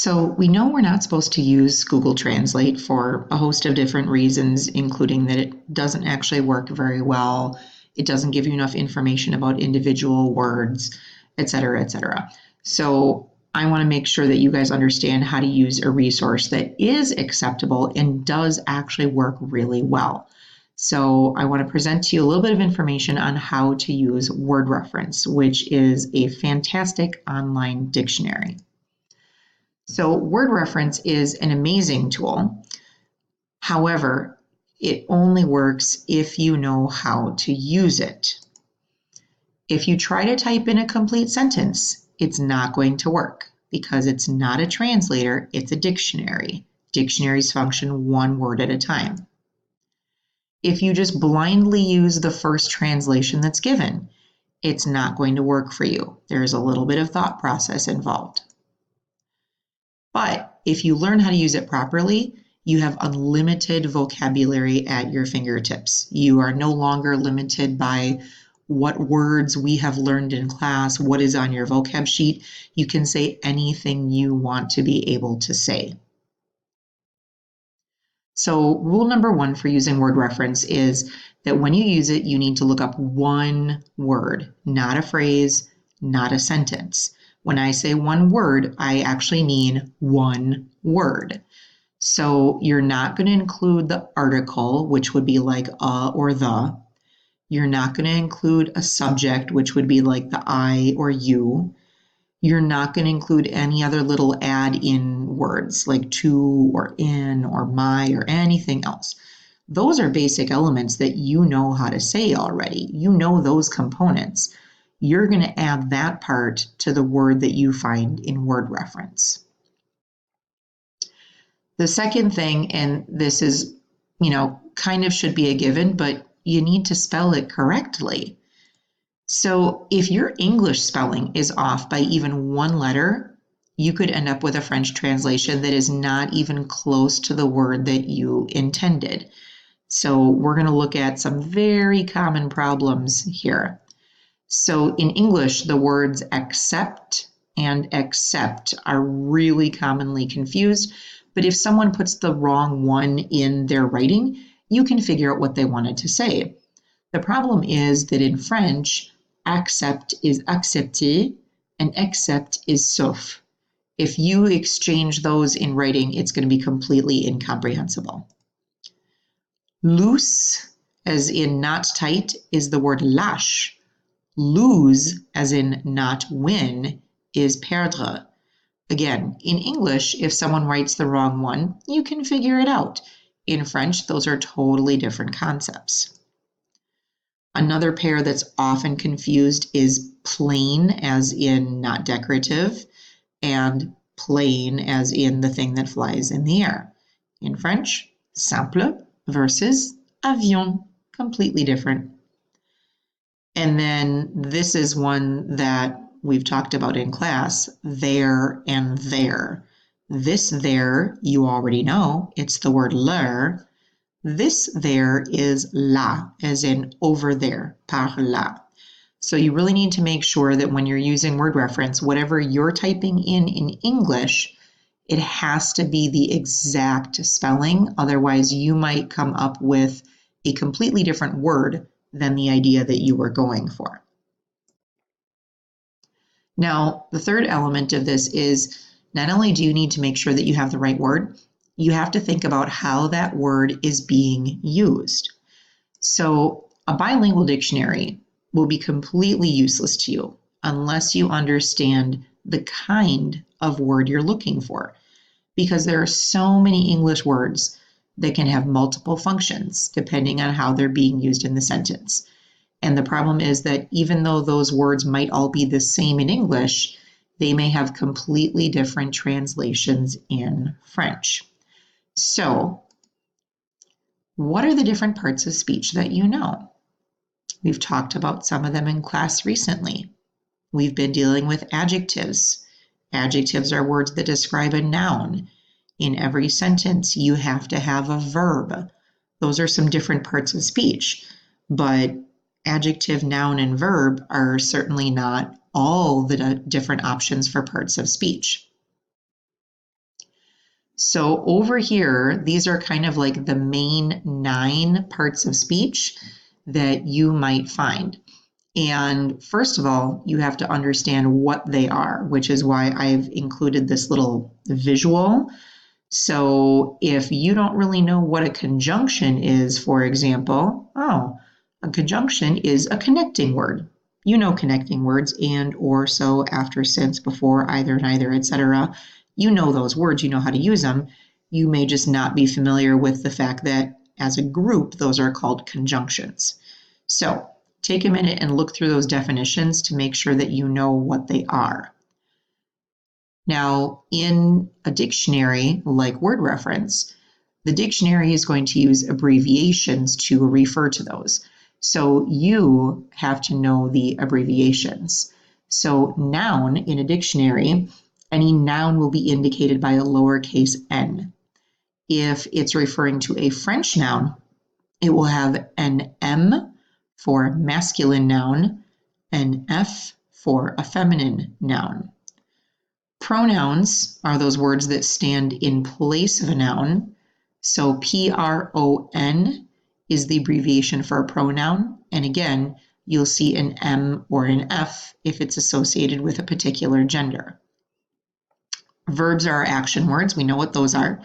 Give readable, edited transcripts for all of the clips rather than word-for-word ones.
So we know we're not supposed to use Google Translate for a host of different reasons, including that it doesn't actually work very well. It doesn't give you enough information about individual words, et cetera, et cetera. So I want to make sure that you guys understand how to use a resource that is acceptable and does actually work really well. So I want to present to you a little bit of information on how to use WordReference, which is a fantastic online dictionary. So WordReference is an amazing tool. However, it only works if you know how to use it. If you try to type in a complete sentence, it's not going to work because it's not a translator, it's a dictionary. Dictionaries function one word at a time. If you just blindly use the first translation that's given, it's not going to work for you. There's a little bit of thought process involved. But if you learn how to use it properly, you have unlimited vocabulary at your fingertips. You are no longer limited by what words we have learned in class, what is on your vocab sheet. You can say anything you want to be able to say. So rule number one for using WordReference is that when you use it, you need to look up one word, not a phrase, not a sentence. When I say one word, I actually mean one word. So you're not going to include the article, which would be like a or the. You're not going to include a subject, which would be like the I or you. You're not going to include any other little add-in words like to or in or my or anything else. Those are basic elements that you know how to say already. You know those components. You're going to add that part to the word that you find in WordReference. The second thing, and this is, kind of should be a given, but you need to spell it correctly. So if your English spelling is off by even one letter, you could end up with a French translation that is not even close to the word that you intended. So we're going to look at some very common problems here. So in English, the words accept and accept are really commonly confused, but if someone puts the wrong one in their writing, you can figure out what they wanted to say. The problem is that in French, accept is accepter and accept is sauf. If you exchange those in writing, it's going to be completely incomprehensible. Loose, as in not tight, is the word lâche. Lose, as in not win, is perdre. Again, in English, if someone writes the wrong one, you can figure it out. In French, those are totally different concepts. Another pair that's often confused is plain, as in not decorative, and plane, as in the thing that flies in the air. In French, simple versus avion, completely different. And then this is one that we've talked about in class, there and there. This there, you already know, it's the word leur. This there is là, as in over there, par là. So you really need to make sure that when you're using WordReference, whatever you're typing in English, it has to be the exact spelling. Otherwise, you might come up with a completely different word than the idea that you were going for. Now, the third element of this is not only do you need to make sure that you have the right word, you have to think about how that word is being used. So a bilingual dictionary will be completely useless to you unless you understand the kind of word you're looking for, because there are so many English words that can have multiple functions depending on how they're being used in the sentence. And the problem is that even though those words might all be the same in English, they may have completely different translations in French. So, what are the different parts of speech that you know? We've talked about some of them in class recently. We've been dealing with adjectives. Adjectives are words that describe a noun. In every sentence, you have to have a verb. Those are some different parts of speech, but adjective, noun, and verb are certainly not all the different options for parts of speech. So over here, these are kind of like the main 9 parts of speech that you might find. And first of all, you have to understand what they are, which is why I've included this little visual. So if you don't really know what a conjunction is, for example, a conjunction is a connecting word. You know connecting words, and, or, so, after, since, before, either, neither, etc. You know those words, you know how to use them. You may just not be familiar with the fact that as a group, those are called conjunctions. So take a minute and look through those definitions to make sure that you know what they are. Now, in a dictionary like WordReference, the dictionary is going to use abbreviations to refer to those. So you have to know the abbreviations. So noun in a dictionary, any noun will be indicated by a lowercase n. If it's referring to a French noun, it will have an M for masculine noun, an F for a feminine noun. Pronouns are those words that stand in place of a noun. So PRON is the abbreviation for a pronoun. And again, you'll see an M or an F if it's associated with a particular gender. Verbs are action words. We know what those are.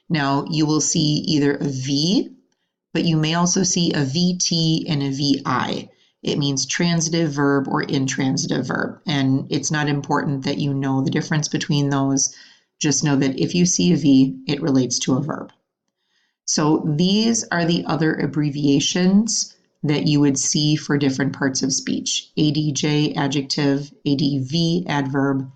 Now, you will see either a V, but you may also see a VT and a VI. It means transitive verb or intransitive verb. And it's not important that you know the difference between those. Just know that if you see a V, it relates to a verb. So these are the other abbreviations that you would see for different parts of speech. ADJ, adjective, ADV, adverb,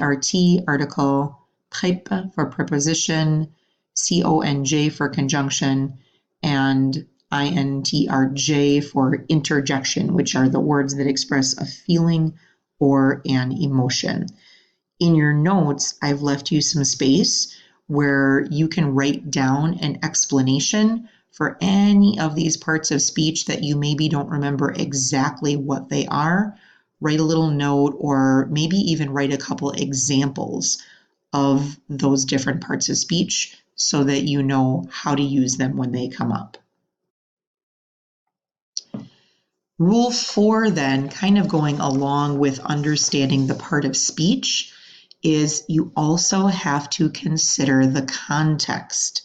ART, article, type for preposition, CONJ for conjunction, and INTRJ for interjection, which are the words that express a feeling or an emotion. In your notes, I've left you some space where you can write down an explanation for any of these parts of speech that you maybe don't remember exactly what they are. Write a little note, or maybe even write a couple examples of those different parts of speech so that you know how to use them when they come up. Rule 4 then, kind of going along with understanding the part of speech, is you also have to consider the context.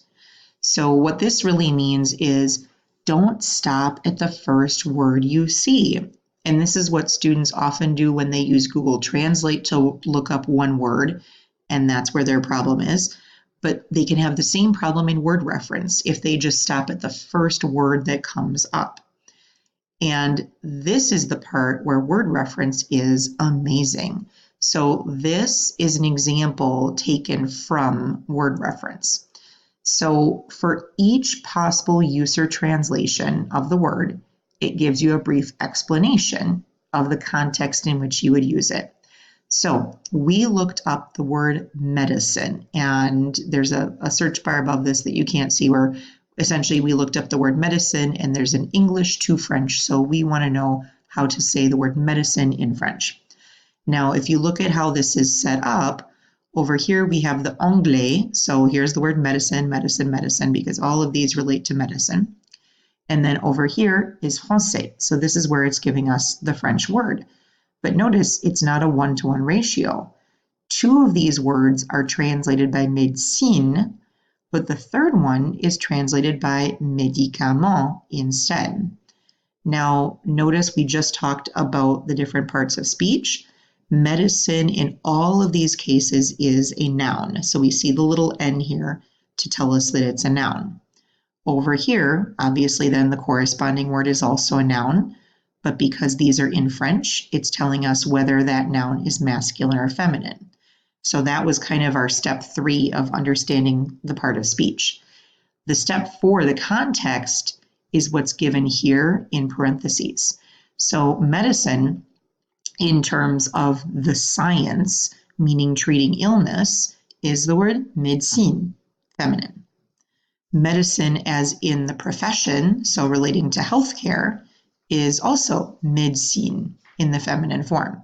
So what this really means is don't stop at the first word you see. And this is what students often do when they use Google Translate to look up one word, and that's where their problem is. But they can have the same problem in WordReference if they just stop at the first word that comes up. And this is the part where WordReference is amazing. So this is an example taken from WordReference. So for each possible use or translation of the word, it gives you a brief explanation of the context in which you would use it. So we looked up the word medicine, and there's a search bar above this that you can't see where essentially we looked up the word medicine, and there's an English to French. So we want to know how to say the word medicine in French. Now, if you look at how this is set up, over here we have the onglet. So here's the word medicine, medicine, medicine, because all of these relate to medicine. And then over here is français. So this is where it's giving us the French word. But notice it's not a 1-to-1 ratio. 2 of these words are translated by médecine, but the third one is translated by médicament instead. Now, notice we just talked about the different parts of speech. Medicine in all of these cases is a noun. So we see the little n here to tell us that it's a noun. Over here, obviously then the corresponding word is also a noun, but because these are in French, it's telling us whether that noun is masculine or feminine. So that was kind of our step 3 of understanding the part of speech. The step 4, the context, is what's given here in parentheses. So medicine, in terms of the science, meaning treating illness, is the word médecine, feminine. Medicine as in the profession, so relating to healthcare, is also médecine in the feminine form.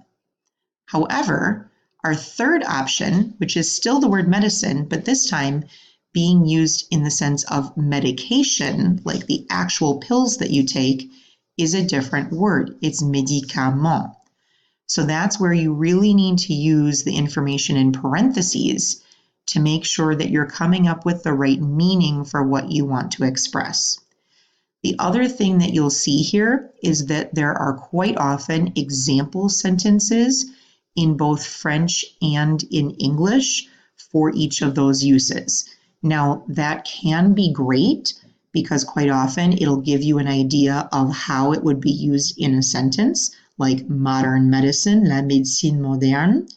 However, our third option, which is still the word medicine, but this time being used in the sense of medication, like the actual pills that you take, is a different word. It's médicament. So that's where you really need to use the information in parentheses to make sure that you're coming up with the right meaning for what you want to express. The other thing that you'll see here is that there are quite often example sentences in both French and in English for each of those uses. Now, that can be great because quite often it'll give you an idea of how it would be used in a sentence, like modern medicine, la médecine moderne.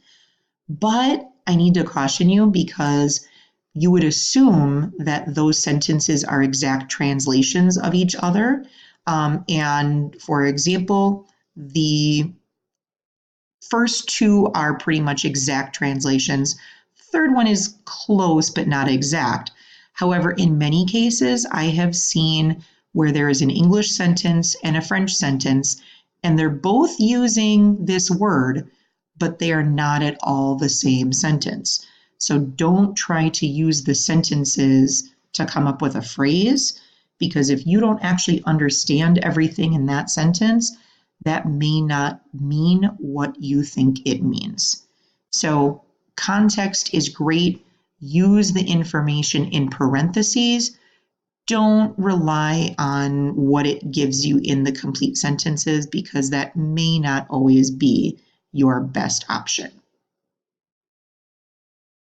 But I need to caution you because you would assume that those sentences are exact translations of each other. And for example, the first two are pretty much exact translations. Third one is close, but not exact. However, in many cases, I have seen where there is an English sentence and a French sentence, and they're both using this word, but they are not at all the same sentence. So don't try to use the sentences to come up with a phrase, because if you don't actually understand everything in that sentence, that may not mean what you think it means. So context is great. Use the information in parentheses. Don't rely on what it gives you in the complete sentences because that may not always be your best option.